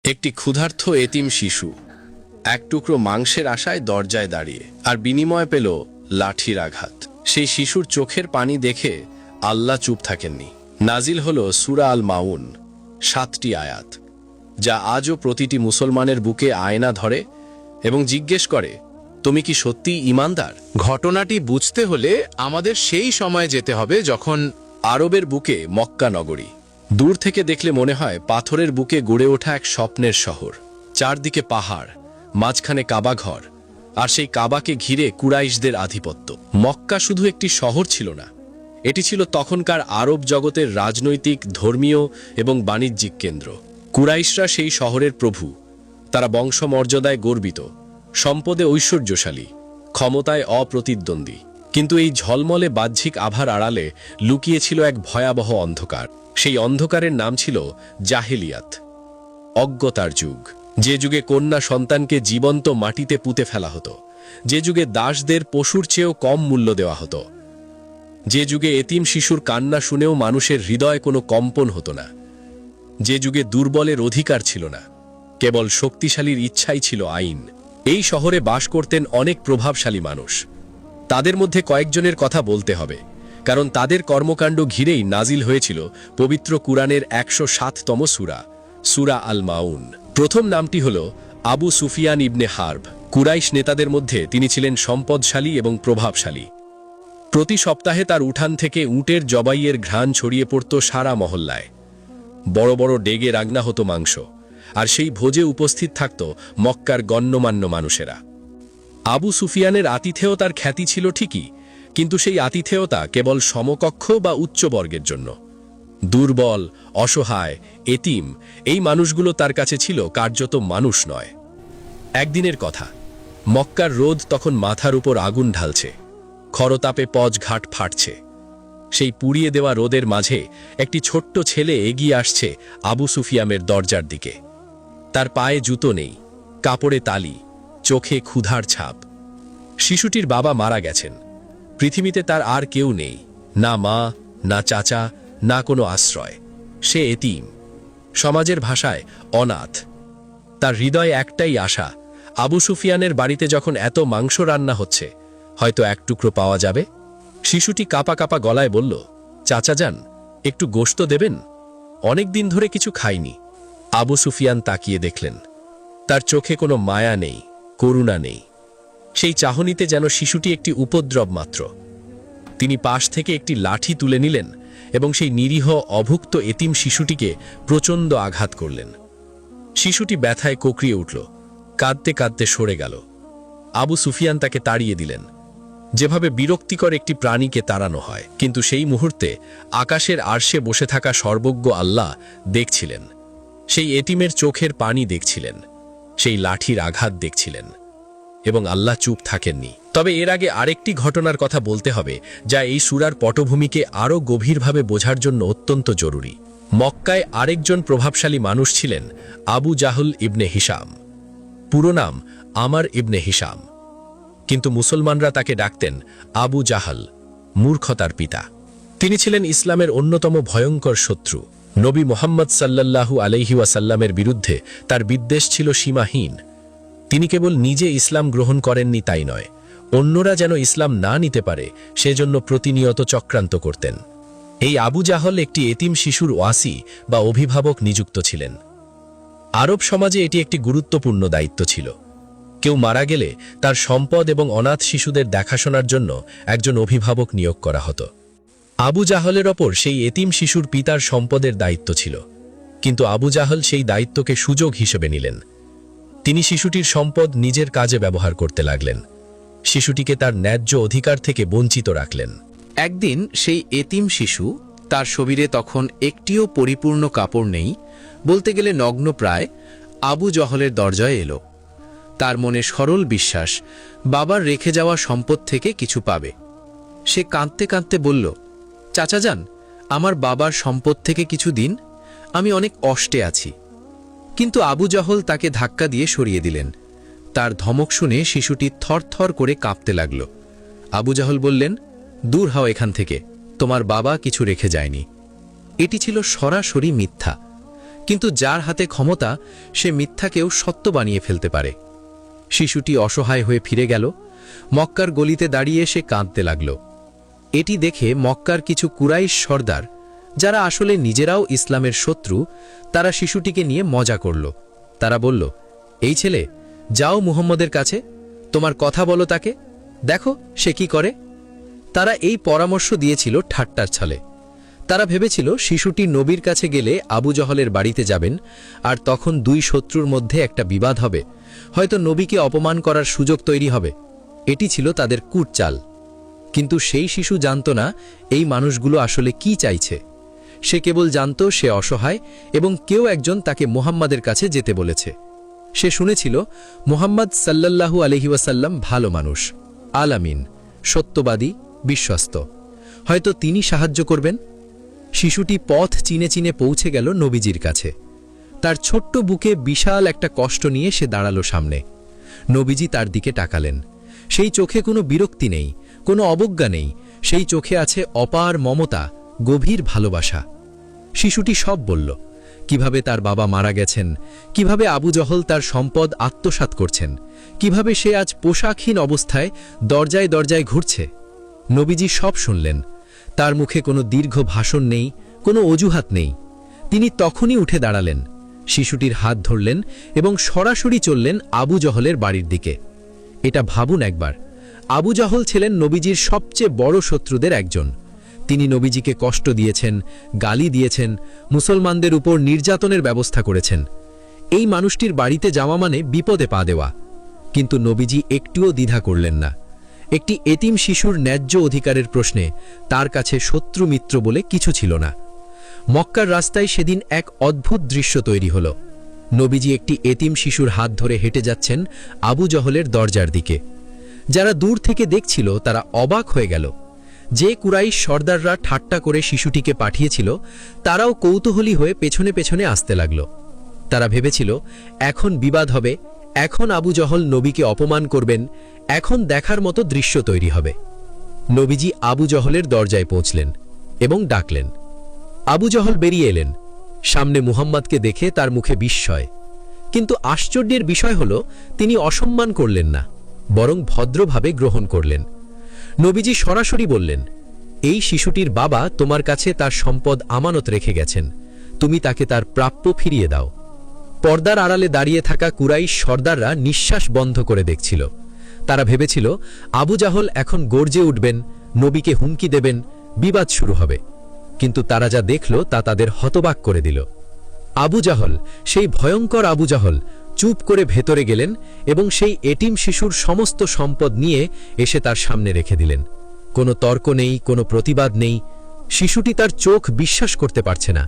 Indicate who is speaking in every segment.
Speaker 1: একটি ক্ষুধার্ত এতিম শিশু এক টুকরো মাংসের আশায় দরজায় দাঁড়িয়ে আর বিনিময় পেল লাঠির আঘাত। সেই শিশুর চোখের পানি দেখে আল্লাহ চুপ থাকেননি। নাজিল হলো সূরা আল মাউন 7টি আয়াত, যা আজও প্রতিটি মুসলমানের বুকে আয়না ধরে এবং জিজ্ঞেস করে, তুমি কি সত্যি ঈমানদার?
Speaker 2: ঘটনাটি বুঝতে হলে আমাদের সেই সময়ে যেতে হবে যখন
Speaker 1: আরবের বুকে মক্কা নগরী। দূর থেকে দেখলে মনে হয় পাথরের বুকে গড়ে ওঠা এক স্বপ্নের শহর। চারদিকে পাহাড়, মাঝখানে কাবা ঘর, আর সেই কাবাকে ঘিরে কুরাইশদের আধিপত্য। মক্কা শুধু একটি শহর ছিল না, এটি ছিল তখনকার আরব জগতের রাজনৈতিক, ধর্মীয় এবং বাণিজ্যিক কেন্দ্র। কুরাইশরা সেই শহরের প্রভু। তারা বংশমর্যাদায় গর্বিত, সম্পদে ঐশ্বর্যশালী, ক্ষমতায় অপ্রতিদ্বন্দ্বী। কিন্তু এই ঝলমলে বাহ্যিক আভার আড়ালে লুকিয়েছিল এক ভয়াবহ অন্ধকার। সেই অন্ধকারের নাম ছিল জাহেলিয়াত, অজ্ঞতার যুগ। যে যুগে কন্যা সন্তানকে জীবন্ত মাটিতে পুঁতে ফেলা হতো, যে যুগে দাসদের পশুর চেয়েও কম মূল্য দেওয়া হতো, যে যুগে এতিম শিশুর কান্না শুনেও মানুষের হৃদয়ে কোনো কম্পন হতো না, যে যুগে দুর্বলের অধিকার ছিল না, কেবল শক্তিশালীর ইচ্ছাই ছিল আইন। এই শহরে বাস করতেন অনেক প্রভাবশালী মানুষ। তাদের মধ্যে কয়েকজনের কথা বলতে হবে, কারণ তাদের কর্মকাণ্ড ঘিরেই নাজিল হয়েছিল পবিত্র কুরআনের 107তম সূরা, সূরা আল মাউন। প্রথম নামটি হল আবু সুফিয়ান ইবনে হার্ব। কুরাইশ নেতাদের মধ্যে তিনি ছিলেন সম্পদশালী এবং প্রভাবশালী। প্রতি সপ্তাহে তার উঠান থেকে উটের জবাইয়ের ঘ্রাণ ছড়িয়ে পড়ত সারা মহল্লায়। বড় বড় ডেগে রান্না হতো মাংস, আর সেই ভোজে উপস্থিত থাকত মক্কার গণ্যমান্য মানুষেরা। আবু সুফিয়ানের আতিথেয়তার খ্যাতি ছিল ঠিকই, কিন্তু সেই আতিথেয়তা কেবল সমকক্ষ বা উচ্চবর্গের জন্য। দুর্বল, অসহায়, এতিম এই মানুষগুলো তার কাছে ছিল কার্যত মানুষ নয়। একদিনের কথা, মক্কার রোদ তখন মাথার উপর আগুন ঢালছে, খরতাপে পজঘাট ফাটছে। সেই পুড়িয়ে দেওয়া রোদের মাঝে একটি ছোট্ট ছেলে এগিয়ে আসছে আবু সুফিয়ানের দরজার দিকে। তার পায়ে জুতো নেই, কাপড়ে তালি, চোখে ক্ষুধার ছাপ। শিশুটির বাবা মারা গেছেন। পৃথিবীতে তার আর কেউ নেই, না মা, না চাচা, না কোনো আশ্রয়। সে এতিম, সমাজের ভাষায় অনাথ। তার হৃদয়ে একটাই আশা, আবু সুফিয়ানের বাড়িতে যখন এত মাংস রান্না হচ্ছে, হয়তো এক টুকরো পাওয়া যাবে। শিশুটি কাঁপা কাঁপা গলায় বলল, চাচা যান, একটু গোশত দেবেন? অনেক দিন ধরে কিছু খাইনি। আবু সুফিয়ান তাকিয়ে দেখলেন, তার চোখে কোনো মায়া নেই, করুণা নেই। সেই চাহনিতে যেন শিশুটি একটি উপদ্রব মাত্র। তিনি পাশ থেকে একটি লাঠি তুলে নিলেন এবং সেই নিরীহ, অভুক্ত এতিম শিশুটিকে প্রচণ্ড আঘাত করলেন। শিশুটি ব্যথায় কোঁকড়িয়ে উঠল, কাঁদতে কাঁদতে সরে গেল। আবু সুফিয়ান তাকে তাড়িয়ে দিলেন, যেভাবে বিরক্তিকর একটি প্রাণীকে তাড়ানো হয়। কিন্তু সেই মুহূর্তে আকাশের আরশে বসে থাকা সর্বজ্ঞ আল্লাহ দেখছিলেন। সেই এতিমের চোখের পানি দেখছিলেন, সেই লাঠির আঘাত দেখছিলেন, এবং আল্লাহ চুপ থাকেননি। তবে এর আগে আরেকটি ঘটনার কথা বলতে হবে, যা এই সূরার পটভূমিকে আরও গভীরভাবে বোঝার জন্য অত্যন্ত জরুরি। মক্কায় আরেকজন প্রভাবশালী মানুষ ছিলেন আবু জাহল ইবনে হিশাম। পুরো নাম আমার ইবনে হিশাম, কিন্তু মুসলমানরা তাকে ডাকতেন আবু জাহল, মূর্খতার পিতা। তিনি ছিলেন ইসলামের অন্যতম ভয়ঙ্কর শত্রু। নবী মুহাম্মদ সাল্লাল্লাহু আলাইহি ওয়াসাল্লামের বিরুদ্ধে তার বিদ্বেষ ছিল সীমাহীন। তিনি কেবল নিজে ইসলাম গ্রহণ করেননি তাই নয়, অন্যরা যেন ইসলাম না নিতে পারে সেজন্য প্রতিনিয়ত চক্রান্ত করতেন। এই আবু জাহল একটি এতিম শিশুর ওয়াসি বা অভিভাবক নিযুক্ত ছিলেন। আরব সমাজে এটি একটি গুরুত্বপূর্ণ দায়িত্ব ছিল। কেউ মারা গেলে তার সম্পদ এবং অনাথ শিশুদের দেখাশোনার জন্য একজন অভিভাবক নিয়োগ করা হতো। আবু জাহলের ওপর সেই এতিম শিশুর পিতার সম্পদের দায়িত্ব ছিল, কিন্তু আবু জাহল সেই দায়িত্বকে সুযোগ হিসেবে নিলেন। তিনি শিশুটির সম্পদ নিজের কাজে ব্যবহার করতে লাগলেন, শিশুটিকে তার ন্যায্য অধিকার থেকে বঞ্চিত রাখলেন।
Speaker 2: একদিন সেই এতিম শিশু, তার শরীরে তখন একটিও পরিপূর্ণ কাপড় নেই, বলতে গেলে নগ্ন প্রায়, আবু জহলের দরজায় এলো। তার মনে সরল বিশ্বাস, বাবার রেখে যাওয়া সম্পদ থেকে কিছু পাবে। সে কাঁদতে কাঁদতে বলল, চাচা যান, আমার বাবার সম্পদ থেকে কিছু দিন, আমি অনেক কষ্টে আছি। কিন্তু আবু জহল তাকে ধাক্কা দিয়ে সরিয়ে দিলেন। তার ধমক শুনে শিশুটি থরথর করে কাঁপতে লাগল। আবু জাহল বললেন, দূর হও এখান থেকে, তোমার বাবা কিছু রেখে যায়নি। এটি ছিল সরাসরি মিথ্যা, কিন্তু যার হাতে ক্ষমতা সে মিথ্যাকেও সত্য বানিয়ে ফেলতে পারে। শিশুটি অসহায় হয়ে ফিরে গেল। মক্কার গলিতে দাঁড়িয়ে সে কাঁদতে লাগল। এটি দেখে মক্কার কিছু কুরাইশ সর্দার, যারা আসলে নিজেরাও ইসলামের শত্রু, তারা শিশুটিকে নিয়ে মজা করল। তারা বলল, এই ছেলে, যাও মুহাম্মদের কাছে, তোমার কথা বলো তাকে, দেখো সে কি করে। তারা এই পরামর্শ দিয়েছিল ঠাট্টার ছলে। তারা ভেবেছিল শিশুটি নবীর কাছে গেলে আবু জহলের বাড়িতে যাবেন, আর তখন দুই শত্রুর মধ্যে একটা বিবাদ হবে, হয়তো নবীকে অপমান করার সুযোগ তৈরি হবে। এটি ছিল তাদের কূটচাল। কিন্তু সেই শিশু জানত না এই মানুষগুলো আসলে কি চাইছে। সে কেবল জানত সে অসহায় এবং কেউ একজন তাকে মুহাম্মাদের কাছে যেতে বলেছে। সে শুনেছিল মুহাম্মদ সাল্লাল্লাহু আলাইহি ওয়াসাল্লাম ভালো মানুষ, আলামিন, সত্যবাদী, বিশ্বস্ত, হয়তো তিনি সাহায্য করবেন। শিশুটি পথ চিনে চিনে পৌঁছে গেল নবীজির কাছে। তার ছোট্ট বুকে বিশাল একটা কষ্ট নিয়ে সে দাঁড়ালো সামনে। নবীজি তার দিকে তাকালেন। সেই চোখে কোনো বিরক্তি নেই, কোনো অবজ্ঞা নেই, সেই চোখে আছে অপার মমতা, গভীর ভালোবাসা। শিশুটি সব বলল, কিভাবে তার বাবা মারা গেছেন, কিভাবে আবু জহল তার সম্পদ আত্মসাৎ করছেন, কিভাবে সে আজ পোশাকহীন অবস্থায় দরজায় দরজায় ঘুরছে। নবীজি সব শুনলেন। তার মুখে কোনো দীর্ঘ ভাষণ নেই, কোনো অজুহাত নেই। তিনি তখনই উঠে দাঁড়ালেন, শিশুটির হাত ধরলেন এবং সরাসরি চললেন আবু জহলের বাড়ির দিকে। এটা ভাবুন একবার, আবু জহল ছিলেন নবীজির সবচেয়ে বড় শত্রুদের একজন। তিনি নবীজিকে কষ্ট দিয়েছেন, গালি দিয়েছেন, মুসলমানদের উপর নির্যাতনের ব্যবস্থা করেছেন। এই মানুষটির বাড়িতে যাওয়া মানে বিপদে পা দেওয়া। কিন্তু নবীজি একটুও দ্বিধা করলেন না। একটি এতিম শিশুর ন্যায্য অধিকারের প্রশ্নে তার কাছে শত্রু মিত্র বলে কিছু ছিল না। মক্কার রাস্তায় সেদিন এক অদ্ভুত দৃশ্য তৈরি হল। নবীজি একটি এতিম শিশুর হাত ধরে হেঁটে যাচ্ছেন আবু জহলের দরজার দিকে। যারা দূর থেকে দেখছিল তারা অবাক হয়ে গেল। যে কুরাইশ সর্দাররা ঠাট্টা করে শিশুটিকে পাঠিয়েছিল, তারাও কৌতূহলী হয়ে পেছনে পেছনে আসতে লাগল। তারা ভেবেছিল এখন বিবাদ হবে, এখন আবু জহল নবীকে অপমান করবেন, এখন দেখার মতো দৃশ্য তৈরি হবে। নবীজি আবু জহলের দরজায় পৌঁছলেন এবং ডাকলেন। আবু জহল বেরিয়ে এলেন। সামনে মুহাম্মদকে দেখে তার মুখে বিস্ময়। কিন্তু আশ্চর্যের বিষয় হল তিনি অসম্মান করলেন না, বরং ভদ্রভাবে গ্রহণ করলেন। নবীজি সরাসরি বললেন, এই শিশুটির বাবা তোমার কাছে তার সম্পদ আমানত রেখে গেছেন, তুমি তাকে তার প্রাপ্য ফিরিয়ে দাও। পর্দার আড়ালে দাঁড়িয়ে থাকা কুরাইশ সর্দাররা নিঃশ্বাস বন্ধ করে দেখছিল। তারা ভেবেছিল আবু জাহল এখন গর্জে উঠবেন, নবীকে হুমকি দেবেন, বিবাদ শুরু হবে। কিন্তু তারা যা দেখল তা তাদের হতবাক করে দিল। আবু জাহল, সেই ভয়ঙ্কর আবু জাহল, চুপ করে ভেতরে গেলেন এবং সেই এটিম শিশুর সমস্ত সম্পদ নিয়ে এসে তার সামনে রেখে দিলেন। কোনো তর্ক নেই, কোনো প্রতিবাদ নেই। শিশুটি তার চোখ বিশ্বাস করতে পারছে না।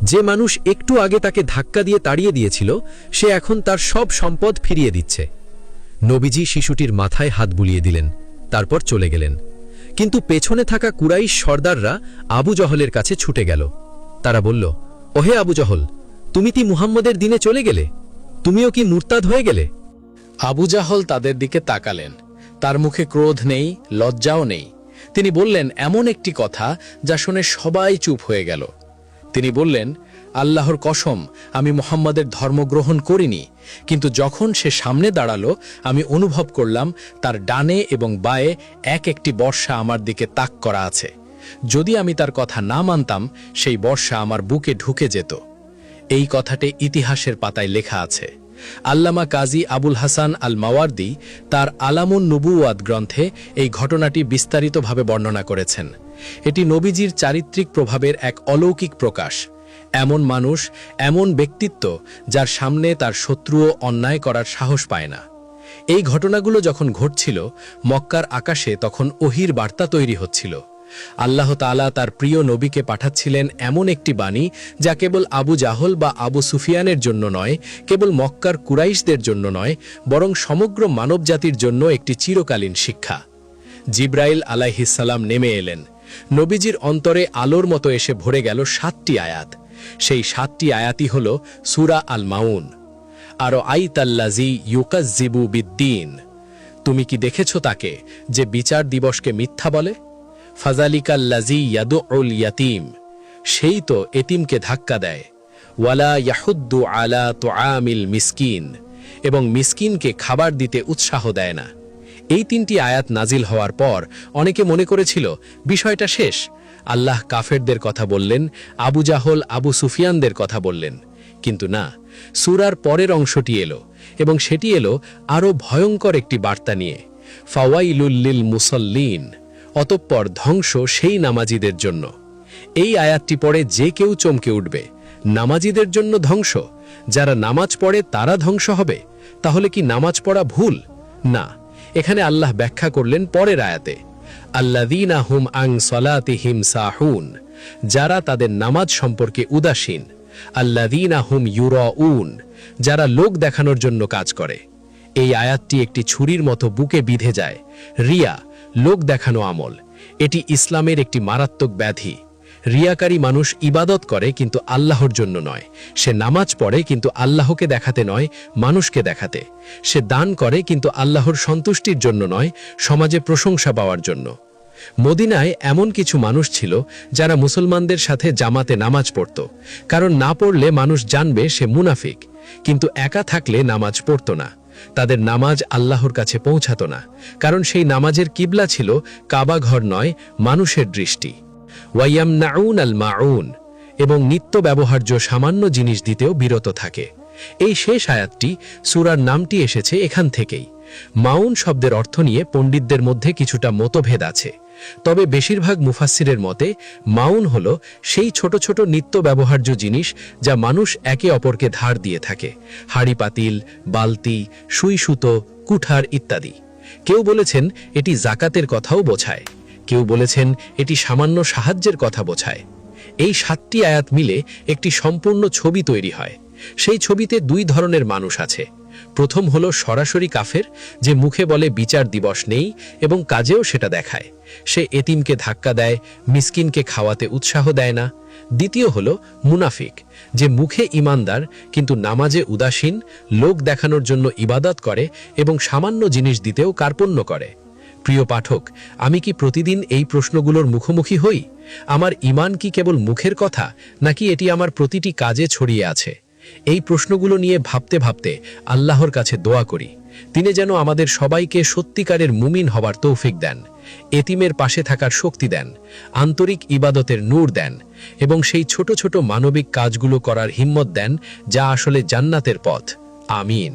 Speaker 2: যে মানুষ একটু আগে তাকে ধাক্কা দিয়ে তাড়িয়ে দিয়েছিল, সে এখন তার সব সম্পদ ফিরিয়ে দিচ্ছে। নবীজি শিশুটির মাথায় হাত বুলিয়ে দিলেন, তারপর চলে গেলেন। কিন্তু পেছনে থাকা কুরাইশ সর্দাররা আবু জহলের কাছে ছুটে গেল। তারা বলল, ওহে আবু জহল, তুমি কি মুহাম্মদের দিনে চলে গেলে? তুমিও কি মুরতাদ হয়ে গেলে?
Speaker 1: আবু জাহল তাদের দিকে তাকালেন। তার মুখে ক্রোধ নেই, লজ্জাও নেই। তিনি বললেন এমন একটি কথা যা শুনে সবাই চুপ হয়ে গেল। তিনি বললেন, আল্লাহর কসম, আমি মুহাম্মাদের ধর্ম গ্রহণ করিনি। কিন্তু যখন সে সামনে দাঁড়ালো, আমি অনুভব করলাম তার ডানে এবং বায়ে এক একটি বর্ষা আমার দিকে তাক করা আছে। যদি আমি তার কথা না মানতাম, সেই বর্ষা আমার বুকে ঢুকে যেত। এই কথাটি ইতিহাসের পাতায় লেখা আছে। আল্লামা কাজী আবুল হাসান আল মাওয়ার্দি তার আলামুন নুবুওয়াত গ্রন্থে এই ঘটনাটি বিস্তারিতভাবে বর্ণনা করেছেন। এটি নবীজির চারিত্রিক প্রভাবের এক অলৌকিক প্রকাশ। এমন মানুষ, এমন ব্যক্তিত্ব যার সামনে তার শত্রুও অন্যায় করার সাহস পায় না। এই ঘটনাগুলো যখন ঘটছিল, মক্কার আকাশে তখন ওহির বার্তা তৈরি হচ্ছিল। আল্লাহ তাআলা তার প্রিয় নবীকে পাঠাচ্ছিলেন এমন একটি বাণী যা কেবল আবু জাহল বা আবু সুফিয়ানের জন্য নয়, কেবল মক্কার কুরাইশদের জন্য নয়, বরং সমগ্র মানবজাতির জন্য একটি চিরকালীন শিক্ষা। জিব্রাইল আলাইহিসসালাম নেমে এলেন। নবীজির অন্তরে আলোর মতো এসে ভরে গেল 7টি আয়াত। সেই 7টি আয়াতই হল সূরা আল মাউন। আরো আইতাল্লাজি ইউকাজ্জিবু বিদ্দিন, তুমি কি দেখেছ তাকে যে বিচার দিবসকে মিথ্যা বলে? ফাজালিকাল্লাজি ইয়াদুউল ইয়াতীম, সেই তো এতিমকে ধাক্কা দেয়। ওয়ালা ইয়াহুদ্দু আলা তুআমিল মিসকিন, এবং মিসকিনকে খাবার দিতে উৎসাহ দেয় না। এই 3টি আয়াত নাজিল হওয়ার পর অনেকে মনে করেছিল বিষয়টা শেষ। আল্লাহ কাফেরদের কথা বললেন, আবু জাহল আবু সুফিয়ানদের কথা বললেন। কিন্তু না, সূরার পরের অংশটি এলো, এবং সেটি এলো আরও ভয়ঙ্কর একটি বার্তা নিয়ে। ফাওয়াইলুল লিল মুসাল্লিন, অতঃপর ধ্বংস সেই নামাজীদের জন্য। এই আয়াতটি পড়ে যে কেউ চমকে উঠবে। নামাজীদের জন্য ধ্বংস? যারা নামাজ পড়ে তারা ধ্বংস হবে? তাহলে কি নামাজ পড়া ভুল? না, এখানে আল্লাহ ব্যাখ্যা করলেন পরের আয়াতে, আল্লাযীনা হুম আন সলাতিহিম সাহুন, যারা তাদের নামাজ সম্পর্কে উদাসীন। আল্লাযীনা হুম ইউরাউন, যারা লোক দেখানোর জন্য কাজ করে। এই আয়াতটি একটি ছুরির মতো বুকে বিঁধে যায়। রিয়া, লোক দেখানো আমল, এটি ইসলামের একটি মারাত্মক ব্যাধি। রিয়াকারী মানুষ ইবাদত করে কিন্তু আল্লাহর জন্য নয়। সে নামাজ পড়ে কিন্তু আল্লাহকে দেখাতে নয়, মানুষকে দেখাতে। সে দান করে কিন্তু আল্লাহর সন্তুষ্টির জন্য নয়, সমাজে প্রশংসা পাওয়ার জন্য। মদিনায় এমন কিছু মানুষ ছিল যারা মুসলমানদের সাথে জামাতে নামাজ পড়ত, কারণ না পড়লে মানুষ জানবে সে মুনাফিক। কিন্তু একা থাকলে নামাজ পড়ত না। তাদের নামাজ আল্লাহর কাছে পৌঁছাতো না, কারণ সেই নামাজের কিবলা ছিল কাবা ঘর নয়, মানুষের দৃষ্টি। ওয়ায়ামনাউন আল মাউন, এবং নিত্য ব্যবহার্য সামান্য জিনিস দিতেও বিরত থাকে। এই শেষ আয়াতটি, সূরার নামটি এসেছে এখান থেকেই। মাউন শব্দের অর্থ নিয়ে পণ্ডিতদের মধ্যে কিছুটা মতভেদ আছে, তবে বেশিরভাগ মুফাসসিরের মতে মাউন হল সেই ছোট ছোট নিত্য ব্যবহার্য জিনিস যা মানুষ একে অপরকে ধার দিয়ে থাকে। হাঁড়ি পাতিল, বালতি, সুই সুতো, কুঠার ইত্যাদি। কেউ বলেছেন এটি জাকাতের কথাও বোঝায়, কেউ বলেছেন এটি সামান্য সাহায্যের কথা বোঝায়। এই 7টি আয়াত মিলে একটি সম্পূর্ণ ছবি তৈরি হয়। সেই ছবিতে 2 ধরনের মানুষ আছে। প্রথম হলো সরাসরি কাফের, যে মুখে বলে বিচার দিবস নেই এবং কাজেও সেটা দেখায়। সে এতিমকে ধাক্কা দেয়, মিসকিনকে খাওয়াতে উৎসাহ দেয় না। দ্বিতীয় হলো মুনাফিক, যে মুখে ইমানদার কিন্তু নামাজে উদাসীন, লোক দেখানোর জন্য ইবাদত করে এবং সামান্য জিনিস দিতেও কার্পণ্য করে। প্রিয় পাঠক, আমি কি প্রতিদিন এই প্রশ্নগুলোর মুখোমুখি হই? আমার ঈমান কি কেবল মুখের কথা, নাকি এটি আমার প্রতিটি কাজে ছড়িয়ে আছে? এই প্রশ্নগুলো নিয়ে ভাবতে ভাবতে আল্লাহর কাছে দোয়া করি, তিনি যেন আমাদের সবাইকে সত্যিকারের মুমিন হবার তৌফিক দেন, এতিমের পাশে থাকার শক্তি দেন, আন্তরিক ইবাদতের নূর দেন, এবং সেই ছোট ছোট মানবিক কাজগুলো করার হিম্মত দেন যা আসলে জান্নাতের পথ। আমিন।